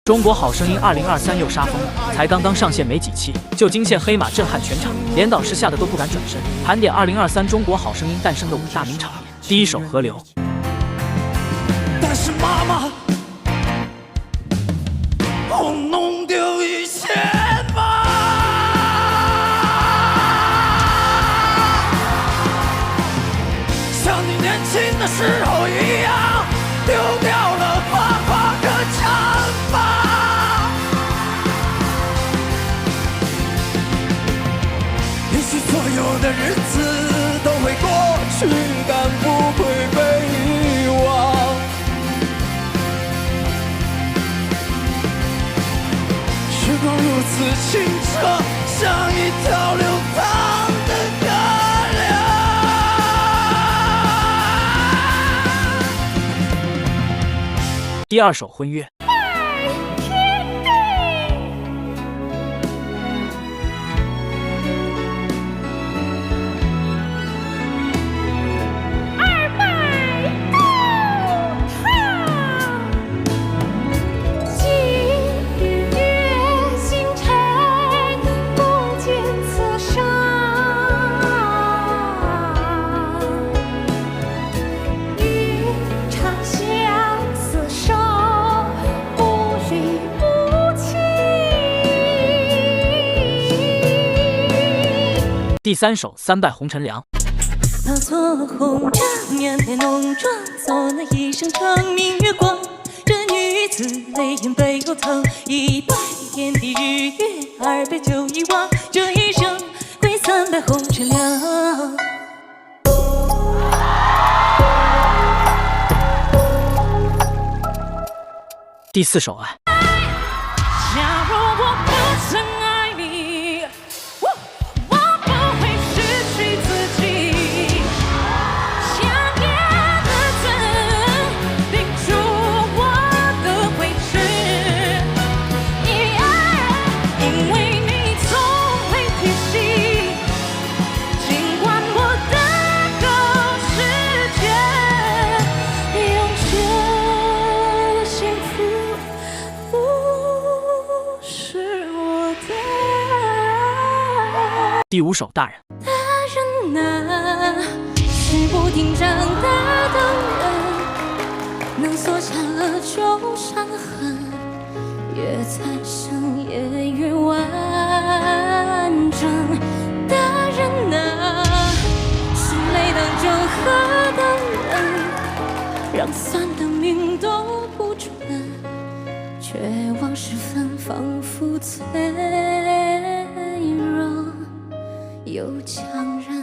中国好声音2023又杀疯了，才刚刚上线没几期，就惊现黑马震撼全场，连导师吓得都不敢转身。盘点2023中国好声音诞生的5大名场面，第一首《河流》。但是妈妈，我弄丢一切吧，像你年轻的时候一样，丢掉了花花和长发。也许所有的日子都会过去，但不会被遗忘。时光如此清澈，像一条流淌的河流。第二首《婚约》。第三首《三拜红尘凉》。化作红尘，面带浓妆，做了一生长明月光。这女子泪眼背后淌，100天地日月，200就遗忘。这一生归3拜红尘凉。第四首《爱》。假如我不曾爱你，我不会失去自己。想念的字钉住我的位置，因为你总会提醒，尽管我的够世界，永久的幸福不是我的。第五首《大人》。大人啊，是不停长大的人，能缩下了旧伤痕，越残生也越完整。大人啊，是泪当酒喝的人，让酸的命都不准，绝望时分仿佛脆弱又强忍。